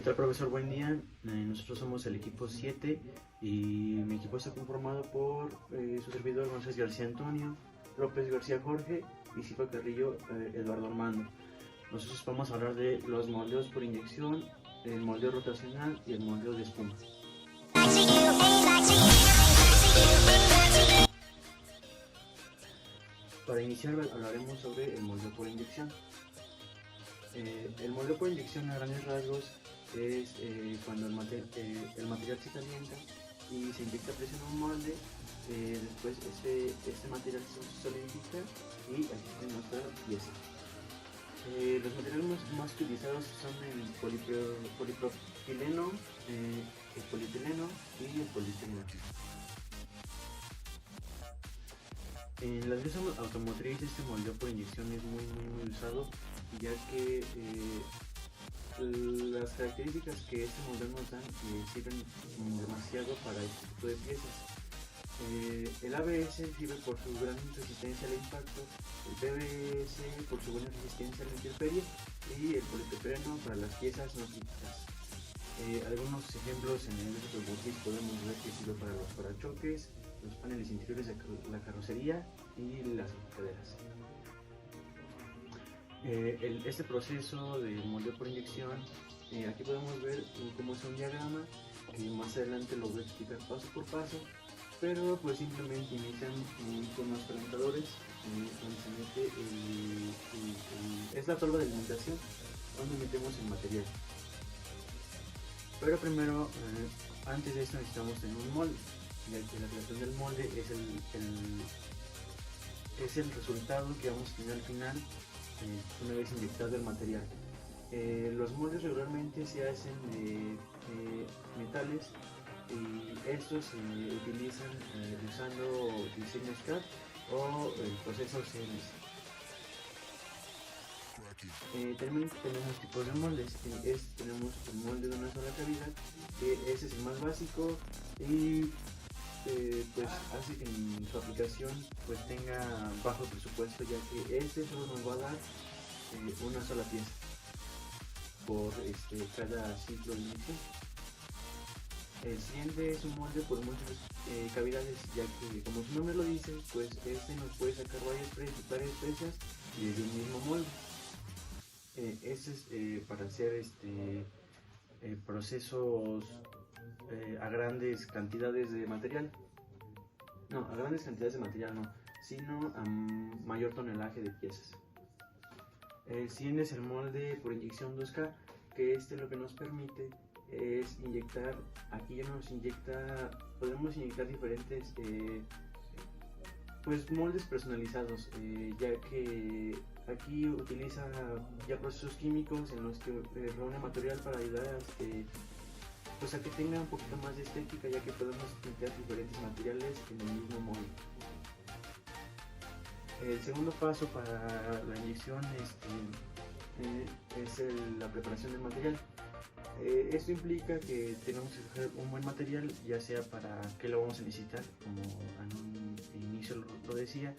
¿Qué tal, profesor? Buen día. Nosotros somos el equipo 7 y mi equipo está conformado por su servidor González García Antonio, López García Jorge y Silva Carrillo Eduardo Armando. Nosotros vamos a hablar de los moldeos por inyección, el moldeo rotacional y el moldeo de espuma. Para iniciar hablaremos sobre el moldeo por inyección. El moldeo por inyección a grandes rasgos es cuando el material se calienta y se inyecta presión en un molde, después este material se solidifica y aquí está nuestra pieza. Los materiales más utilizados son el polipropileno, el polietileno y el poliestireno. En la industria automotriz este moldeo por inyección es muy usado, ya que las características que este moldeo nos dan sirven demasiado para este tipo de piezas. El ABS sirve por su gran resistencia al impacto, el PVC por su buena resistencia a la intemperie y el polipropileno para las piezas no críticas. Algunos ejemplos en el industria automotriz podemos ver que sirve para los parachoques, los paneles interiores de la carrocería y las empujaderas. Este proceso de moldeo por inyección, aquí podemos ver cómo es un diagrama que más adelante lo voy a explicar paso por paso, pero pues simplemente inician con los calentadores donde se mete es la tolva de alimentación donde metemos el material. Pero primero, antes de esto necesitamos tener un molde, ya que la creación del molde es el resultado que vamos a tener al final una vez inyectado el material. Los moldes regularmente se hacen de metales y estos se utilizan usando diseños CAD o el proceso CNC. También tenemos tipos de moldes. Tenemos el molde de una sola cavidad, que ese es el más básico y pues hace que en su aplicación pues tenga bajo presupuesto, ya que este solo nos va a dar una sola pieza por cada ciclo de inyección. El siguiente es un molde por múltiples cavidades, ya que como su nombre lo dice, pues este nos puede sacar varias piezas desde un mismo molde. Este es para hacer procesos a grandes cantidades de material. No, a grandes cantidades de material no, sino a mayor tonelaje de piezas. El siguiente es el molde por inyección 2K, que lo que nos permite es inyectar, aquí ya nos inyecta, podemos inyectar diferentes pues moldes personalizados, ya que aquí utiliza ya procesos químicos en los que reúne material para ayudar pues a que tenga un poquito más de estética, ya que podemos pintar diferentes materiales en el mismo molde. El segundo paso para la inyección es la preparación del material. Esto implica que tenemos que escoger un buen material, ya sea para qué lo vamos a necesitar, como en un inicio lo decía,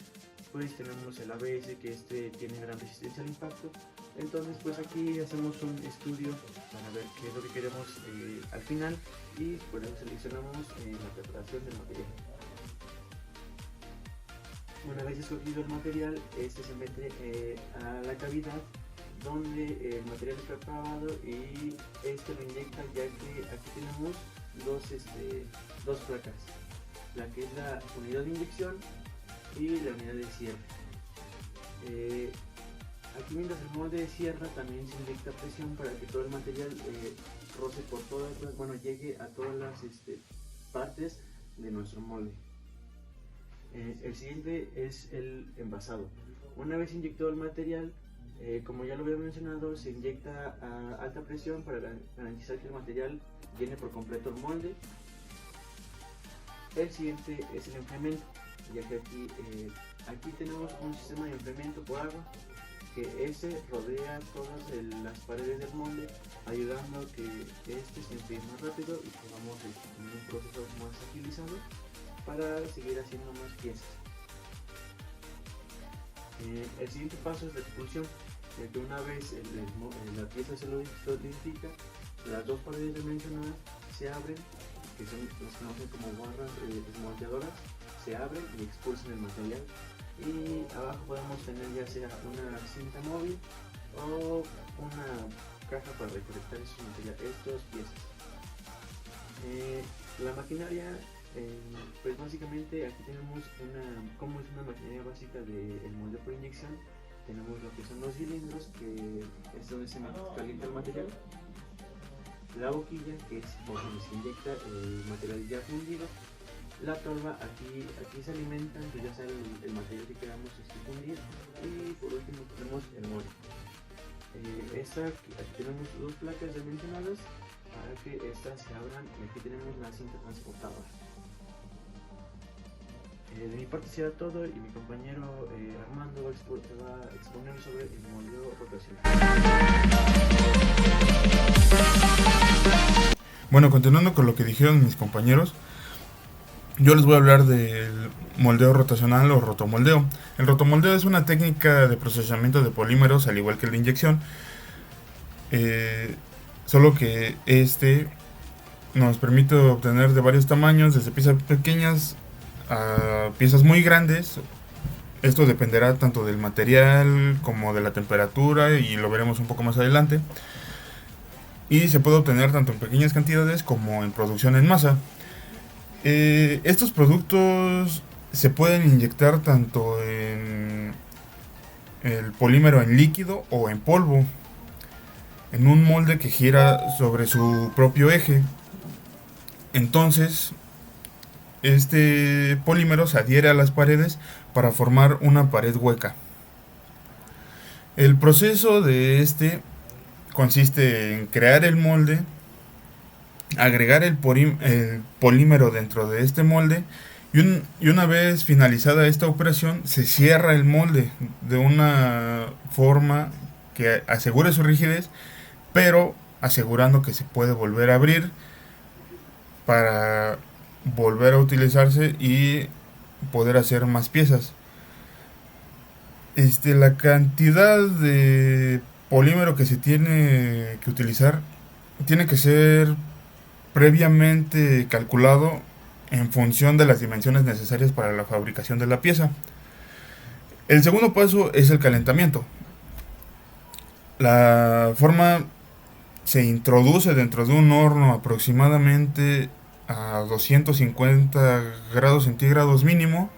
pues tenemos el ABS, que tiene gran resistencia al impacto. Entonces pues aquí hacemos un estudio para ver qué es lo que queremos al final y por eso seleccionamos la preparación del material. Una vez escogido el material, se mete a la cavidad donde el material es preparado y lo inyecta, ya que aquí tenemos dos placas, la que es la unidad de inyección y la unidad de cierre. Aquí mientras el molde cierra también se inyecta presión para que todo el material roce por llegue a todas las partes de nuestro molde. El siguiente es el envasado. Una vez inyectado el material, como ya lo había mencionado, se inyecta a alta presión para garantizar que el material llene por completo el molde. El siguiente es el enfriamiento, ya que aquí tenemos un sistema de enfriamiento por agua que rodea todas las paredes del molde, ayudando a que se enfríe más rápido y tengamos un proceso más agilizado para seguir haciendo más piezas. El siguiente paso es la expulsión, ya que una vez la pieza se solidifica, Las dos paredes mencionadas se abren, que son las que conocen como barras desmoldeadoras, se abren y expulsan el material. Y abajo podemos tener ya sea una cinta móvil o una caja para recolectar estos piezas. La maquinaria, pues básicamente aquí tenemos como es una maquinaria básica del molde por inyección. Tenemos lo que son los cilindros, que es donde se calienta el material, la boquilla, que es por donde se inyecta el material ya fundido, la torba, aquí se alimentan, pues ya sea el material que queramos fundir, y por último tenemos el molde. Aquí tenemos dos placas ya mencionadas para que estas se abran, y aquí tenemos la cinta transportadora. De mi parte será todo, y mi compañero Armando va a exponer sobre el moldeo rotacional. Bueno, continuando con lo que dijeron mis compañeros, yo les voy a hablar del moldeo rotacional o rotomoldeo. El rotomoldeo es una técnica de procesamiento de polímeros, al igual que el de inyección, solo que nos permite obtener de varios tamaños, desde piezas pequeñas a piezas muy grandes. Esto dependerá tanto del material como de la temperatura, y lo veremos un poco más adelante. Y se puede obtener tanto en pequeñas cantidades como en producción en masa. Estos productos se pueden inyectar tanto en el polímero en líquido o en polvo, en un molde que gira sobre su propio eje. Entonces, este polímero se adhiere a las paredes para formar una pared hueca. El proceso de consiste en crear el molde, agregar el polímero dentro de este molde, y una vez finalizada esta operación se cierra el molde de una forma que asegure su rigidez, pero asegurando que se puede volver a abrir para volver a utilizarse y poder hacer más piezas. La cantidad de polímero que se tiene que utilizar tiene que ser previamente calculado en función de las dimensiones necesarias para la fabricación de la pieza. El segundo paso es el calentamiento. La forma se introduce dentro de un horno aproximadamente a 250 grados centígrados mínimo,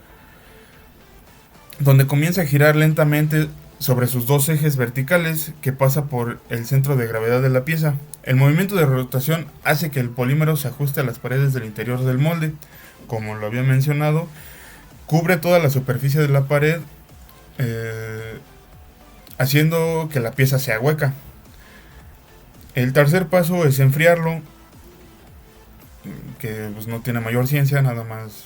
donde comienza a girar lentamente sobre sus dos ejes verticales que pasa por el centro de gravedad de la pieza. El movimiento de rotación hace que el polímero se ajuste a las paredes del interior del molde. Como lo había mencionado, cubre toda la superficie de la pared, haciendo que la pieza sea hueca. El tercer paso es enfriarlo, que pues no tiene mayor ciencia, nada más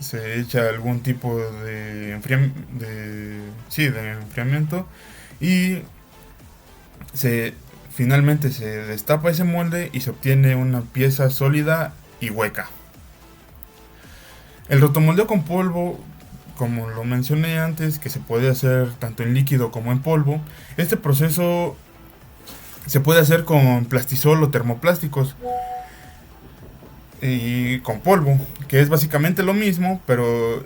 se echa algún tipo de enfriamiento, y finalmente se destapa ese molde y se obtiene una pieza sólida y hueca. El rotomoldeo con polvo, como lo mencioné antes, que se puede hacer tanto en líquido como en polvo. Este proceso se puede hacer con plastisol o termoplásticos y con polvo, que es básicamente lo mismo, pero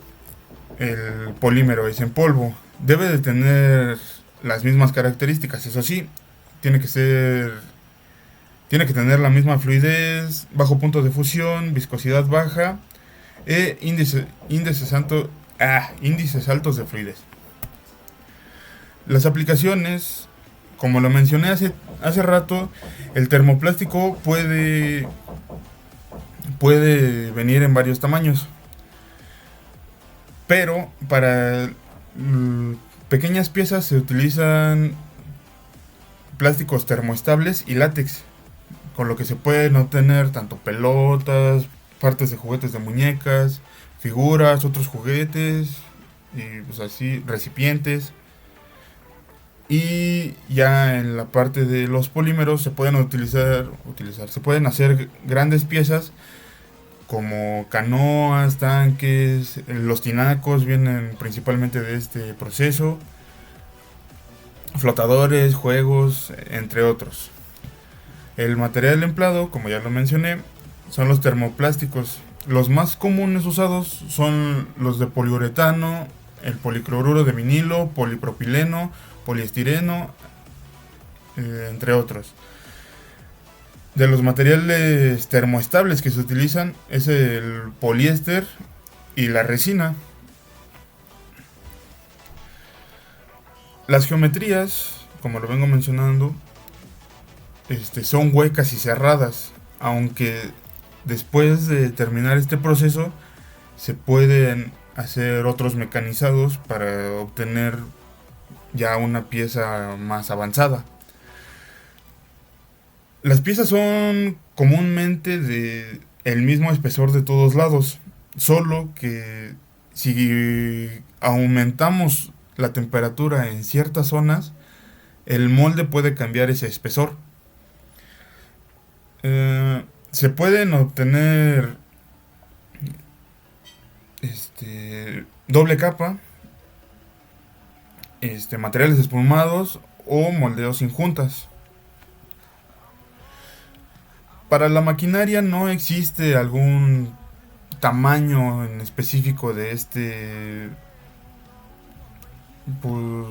el polímero es en polvo. Debe de tener las mismas características, eso sí, tiene que tener la misma fluidez, bajo punto de fusión, viscosidad baja e índices altos de fluidez. Las aplicaciones, como lo mencioné hace rato, el termoplástico puede venir en varios tamaños, pero para pequeñas piezas se utilizan plásticos termoestables y látex, con lo que se pueden obtener tanto pelotas, partes de juguetes de muñecas, figuras, otros juguetes, y pues así, recipientes. Y ya en la parte de los polímeros se pueden se pueden hacer grandes piezas como canoas, tanques. Los tinacos vienen principalmente de este proceso, flotadores, juegos, entre otros. El material empleado, como ya lo mencioné, son los termoplásticos. Los más comunes usados son los de poliuretano, el policloruro de vinilo, polipropileno, poliestireno, entre otros. De los materiales termoestables que se utilizan es el poliéster y la resina. Las geometrías, como lo vengo mencionando, son huecas y cerradas, aunque después de terminar este proceso se pueden hacer otros mecanizados para obtener ya una pieza más avanzada. Las piezas son comúnmente de el mismo espesor de todos lados, solo que si aumentamos la temperatura en ciertas zonas, el molde puede cambiar ese espesor. Se pueden obtener doble capa, materiales espumados o moldeos sin juntas. Para la maquinaria no existe algún tamaño en específico de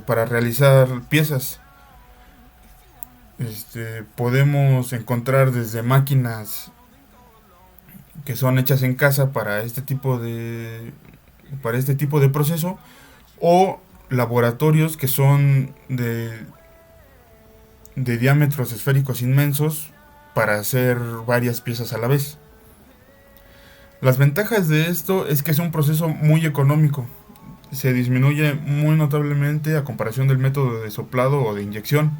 para realizar piezas. Podemos encontrar desde máquinas que son hechas en casa para este tipo de proceso, o laboratorios que son de diámetros esféricos inmensos para hacer varias piezas a la vez. Las ventajas de esto es que es un proceso muy económico. Se disminuye muy notablemente a comparación del método de soplado o de inyección.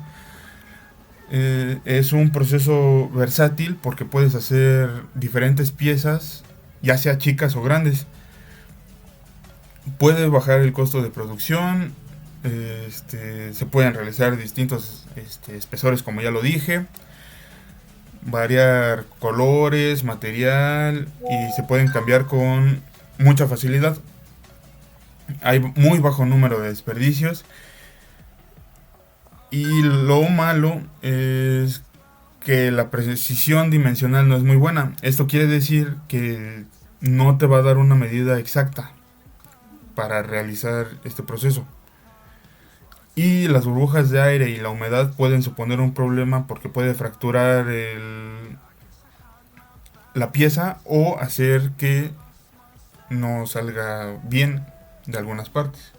Es un proceso versátil porque puedes hacer diferentes piezas, ya sea chicas o grandes. Puede bajar el costo de producción. Se pueden realizar distintos espesores, como ya lo dije, variar colores, material, y se pueden cambiar con mucha facilidad. Hay muy bajo número de desperdicios. Y lo malo es que la precisión dimensional no es muy buena. Esto quiere decir que no te va a dar una medida exacta para realizar este proceso. Y las burbujas de aire y la humedad pueden suponer un problema porque puede fracturar la pieza o hacer que no salga bien de algunas partes.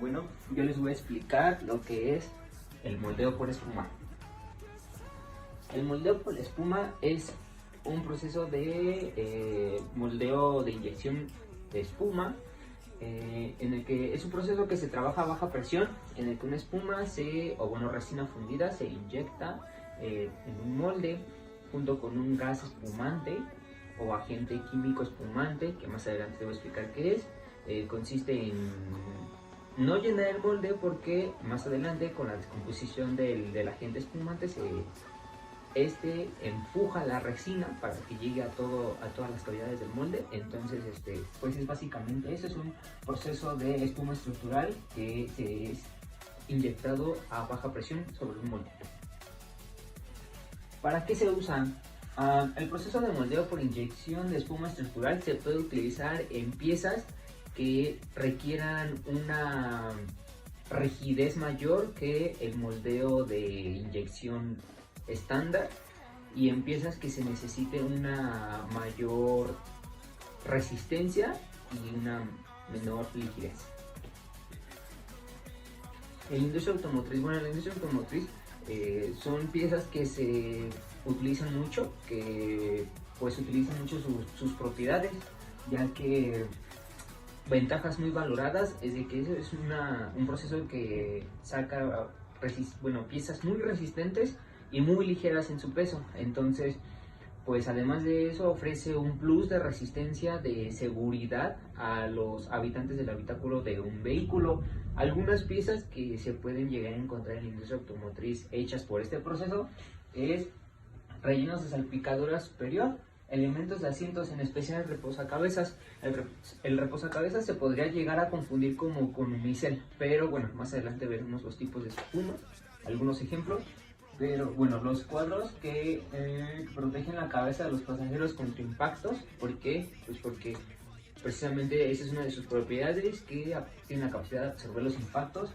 Bueno, yo les voy a explicar lo que es el moldeo por espuma. El moldeo por espuma es un proceso de moldeo de inyección de espuma, en el que es un proceso que se trabaja a baja presión, en el que una espuma resina fundida se inyecta en un molde junto con un gas espumante o agente químico espumante, que más adelante te voy a explicar qué es. Consiste en no llenar el molde porque más adelante, con la descomposición del agente espumante, empuja la resina para que llegue a todas las cavidades del molde. Entonces pues es básicamente eso. Es un proceso de espuma estructural que se es inyectado a baja presión sobre un molde. ¿Para qué se usa? El proceso de moldeo por inyección de espuma estructural se puede utilizar en piezas que requieran una rigidez mayor que el moldeo de inyección estándar, y en piezas que se necesite una mayor resistencia y una menor rigidez. La industria automotriz, son piezas que se utilizan mucho, que pues utilizan mucho sus propiedades, ya que ventajas muy valoradas es de que es un proceso que saca piezas muy resistentes y muy ligeras en su peso. Entonces, pues además de eso, ofrece un plus de resistencia, de seguridad a los habitantes del habitáculo de un vehículo. Algunas piezas que se pueden llegar a encontrar en la industria automotriz hechas por este proceso es rellenos de salpicadura superior, elementos de asientos, en especial el reposacabezas. El reposacabezas se podría llegar a confundir como con unicel, pero bueno, más adelante veremos los tipos de espuma, algunos ejemplos. Pero bueno, los cuadros que protegen la cabeza de los pasajeros contra impactos. ¿Por qué? Pues porque precisamente esa es una de sus propiedades, que tiene la capacidad de absorber los impactos.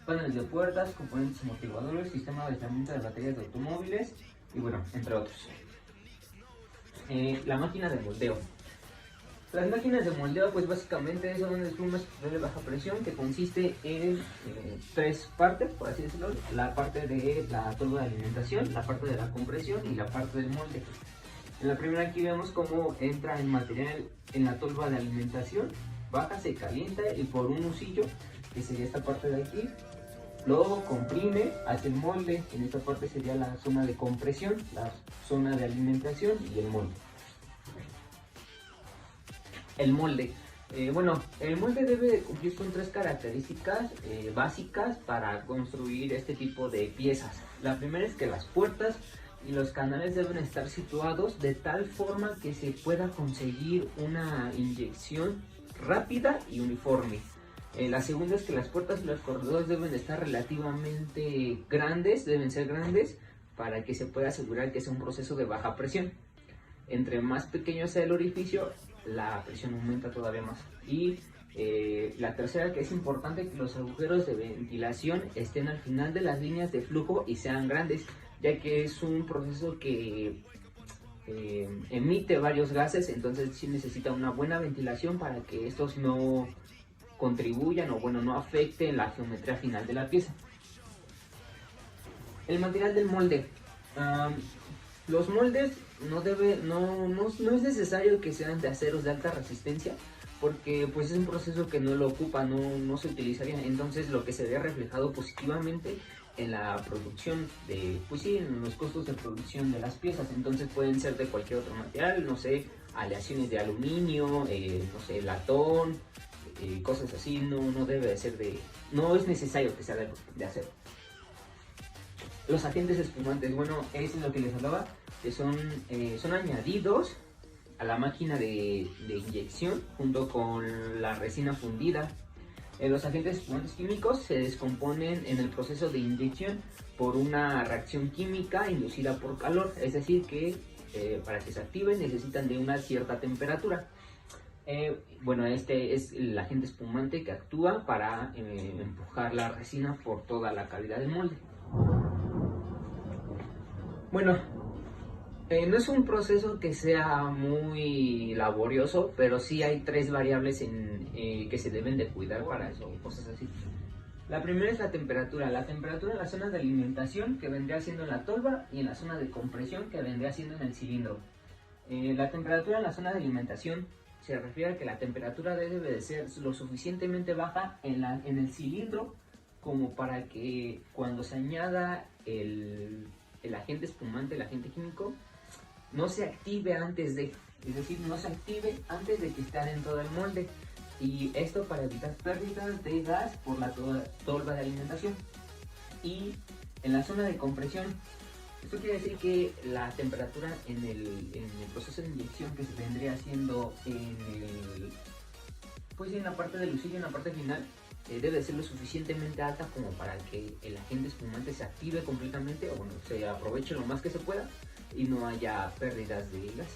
Paneles de puertas, componentes amortiguadores, sistema de aislamiento de baterías de automóviles y bueno, entre otros. La máquina de moldeo. Las máquinas de moldeo pues básicamente son una espuma de baja presión que consiste en tres partes, por así decirlo: la parte de la tolva de alimentación, la parte de la compresión y la parte del molde. En la primera aquí vemos cómo entra el material en la tolva de alimentación, baja, se calienta y por un husillo, que sería esta parte de aquí, lo comprime hacia el molde. En esta parte sería la zona de compresión, la zona de alimentación y el molde. El molde. El molde debe de cumplir con tres características básicas para construir este tipo de piezas. La primera es que las puertas y los canales deben estar situados de tal forma que se pueda conseguir una inyección rápida y uniforme. La segunda es que las puertas y los corredores deben estar relativamente grandes, deben ser grandes para que se pueda asegurar que sea un proceso de baja presión. Entre más pequeño sea el orificio, la presión aumenta todavía más. Y la tercera, que es importante, que los agujeros de ventilación estén al final de las líneas de flujo y sean grandes, ya que es un proceso que emite varios gases, entonces sí necesita una buena ventilación para que estos no contribuyan o no afecten la geometría final de la pieza. El material del molde. Los moldes no es necesario que sean de aceros de alta resistencia, porque pues es un proceso que no lo ocupa, no se utilizaría. Entonces lo que se ve reflejado positivamente en la producción de, pues sí, en los costos de producción de las piezas. Entonces pueden ser de cualquier otro material, no sé, aleaciones de aluminio, no sé, latón, cosas así. No debe de ser no es necesario que sea de acero. Los agentes espumantes, bueno, eso es lo que les hablaba, que son añadidos a la máquina de inyección junto con la resina fundida. Los agentes espumantes químicos se descomponen en el proceso de inyección por una reacción química inducida por calor, es decir que para que se activen necesitan de una cierta temperatura. Este es el agente espumante que actúa para empujar la resina por toda la cavidad del molde. No es un proceso que sea muy laborioso, pero sí hay tres variables que se deben de cuidar para eso, cosas así. La primera es la temperatura en la zona de alimentación, que vendría siendo en la tolva, y en la zona de compresión, que vendría siendo en el cilindro. La temperatura en la zona de alimentación se refiere a que la temperatura debe de ser lo suficientemente baja en el cilindro como para que cuando se añada el agente espumante, el agente químico, no se active antes de, es decir, no se active antes de que esté dentro del molde. Y esto para evitar pérdidas de gas por la tolva de alimentación. Y en la zona de compresión, esto quiere decir que la temperatura en el proceso de inyección que se vendría haciendo en la parte del husillo, en la parte final, debe ser lo suficientemente alta como para que el agente espumante se active completamente, o se aproveche lo más que se pueda y no haya pérdidas de gas.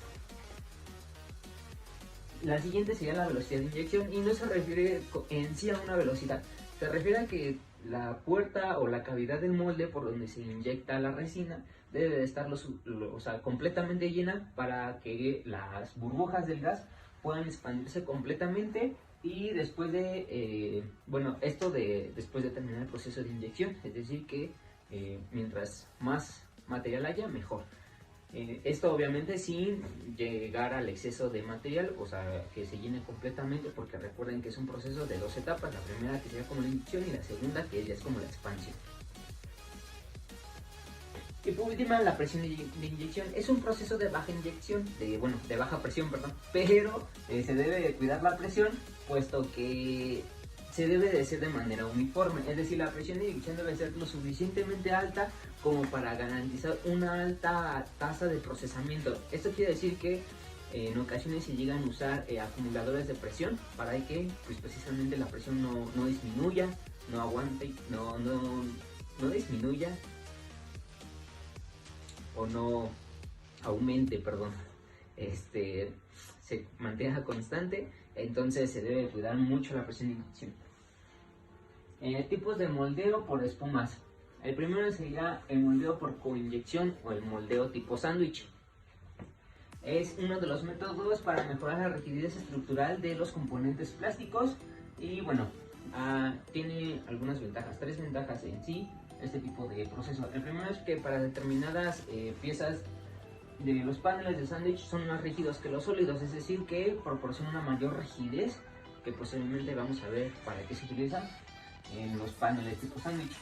La siguiente sería la velocidad de inyección, y no se refiere en sí a una velocidad, se refiere a que la puerta o la cavidad del molde por donde se inyecta la resina debe de estar completamente llena para que las burbujas del gas puedan expandirse completamente. Y después de, después de terminar el proceso de inyección, es decir que mientras más material haya, mejor. Esto obviamente sin llegar al exceso de material, que se llene completamente, porque recuerden que es un proceso de dos etapas, la primera que sería como la inyección y la segunda que ya es como la expansión. Y por último, la presión de inyección es un proceso de baja inyección, de baja presión, perdón, pero se debe de cuidar la presión, puesto que se debe de hacer de manera uniforme, es decir, la presión de inyección debe ser lo suficientemente alta como para garantizar una alta tasa de procesamiento. Esto quiere decir que En ocasiones se llegan a usar acumuladores de presión para que pues, precisamente la presión no disminuya, no aguante, no disminuya o no aumente, perdón, se mantenga constante. Entonces se debe cuidar mucho la presión de inyección. Tipos de moldeo por espumas. El primero sería el moldeo por coinyección o el moldeo tipo sándwich. Es uno de los métodos para mejorar la rigidez estructural de los componentes plásticos y bueno, tiene algunas ventajas, 3 ventajas en sí este tipo de proceso. El primero es que para determinadas piezas de los paneles de sándwich son más rígidos que los sólidos, es decir que proporciona una mayor rigidez, que posiblemente vamos a ver para qué se utilizan en los paneles tipo sándwich.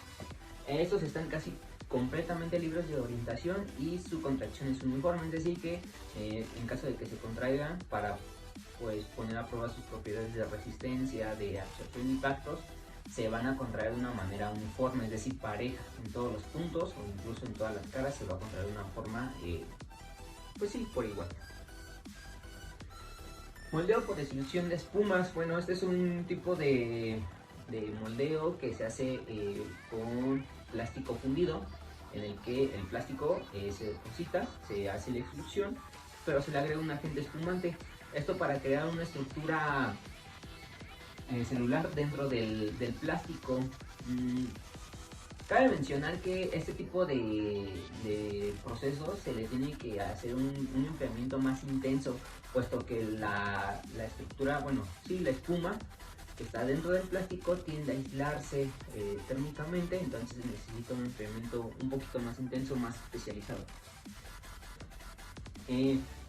Estos están casi completamente libres de orientación y su contracción es uniforme, es decir que en caso de que se contraigan, para pues poner a prueba sus propiedades de resistencia, de absorción de impactos, se van a contraer de una manera uniforme, es decir pareja en todos los puntos o incluso en todas las caras. Se va a contraer de una forma pues sí, por igual. Moldeo por desilusión de espumas. Bueno, este es un tipo de moldeo que se hace con plástico fundido, en el que el plástico se deposita, se hace la extrusión, pero se le agrega un agente espumante. Esto para crear una estructura celular dentro del plástico. Cabe mencionar que este tipo de procesos se le tiene que hacer un enfriamiento más intenso, puesto que la estructura, bueno, sí, la espuma que está dentro del plástico tiende a aislarse térmicamente, entonces necesita un enfriamiento un poquito más intenso, más especializado.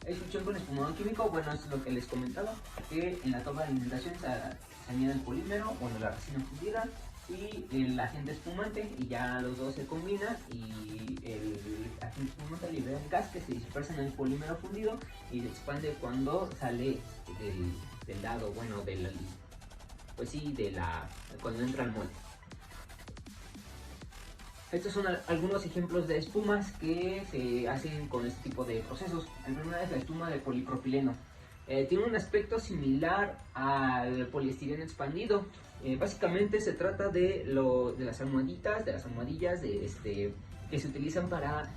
Extrusión con espumado químico, bueno, es lo que les comentaba, que en la toma de alimentación se añade el polímero, bueno, la resina fundida y el agente espumante, y ya los dos se combinan y el agente espumante libera el gas que se dispersa en el polímero fundido y se expande cuando sale del lado, bueno, pues sí, cuando entra al molde. Estos son algunos ejemplos de espumas que se hacen con este tipo de procesos. El primero es la espuma de polipropileno. Tiene un aspecto similar al poliestireno expandido. Básicamente se trata de las almohadillas que se utilizan para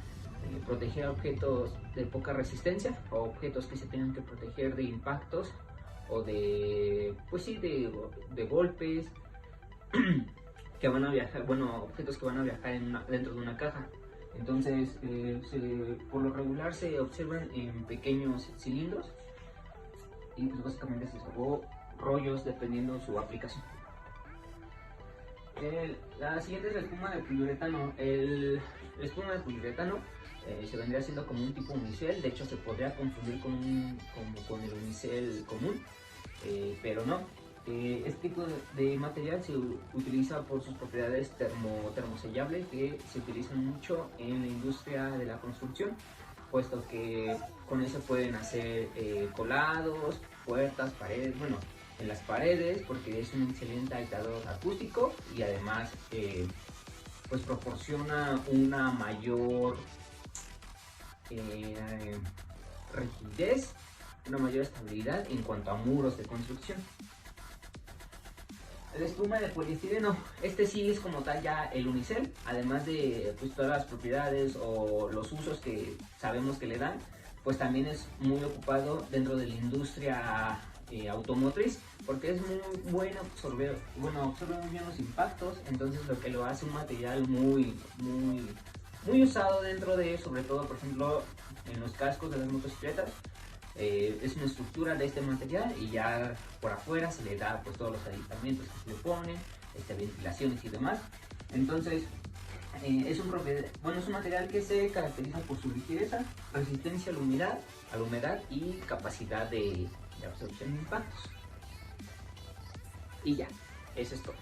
proteger objetos de poca resistencia o objetos que se tengan que proteger de impactos o de golpes que van a viajar, bueno, objetos que van a viajar dentro de una caja. Entonces, por lo regular se observan en pequeños cilindros y pues básicamente se sacó rollos dependiendo de su aplicación. La siguiente es la espuma de poliuretano. La espuma de poliuretano se vendría siendo como un tipo unicel, de hecho se podría confundir con el unicel común, pero no. Este tipo de material se utiliza por sus propiedades termosellables, que se utilizan mucho en la industria de la construcción, puesto que con eso pueden hacer colados, puertas, paredes, bueno, en las paredes, porque es un excelente aislador acústico y además pues proporciona una mayor rigidez, una mayor estabilidad en cuanto a muros de construcción. La espuma de poliestireno, este sí es como tal ya el unicel, además de pues, todas las propiedades o los usos que sabemos que le dan, pues también es muy ocupado dentro de la industria automotriz, porque es muy bueno absorbe muy bien los impactos. Entonces lo que lo hace un material muy usado dentro de, sobre todo por ejemplo en los cascos de las motocicletas. Es una estructura de este material y ya por afuera se le da pues todos los aditamentos que se le ponen, ventilaciones y demás. Entonces es un material que se caracteriza por su rigidez, resistencia a la humedad y capacidad de absorción de impactos. Y ya, eso es todo.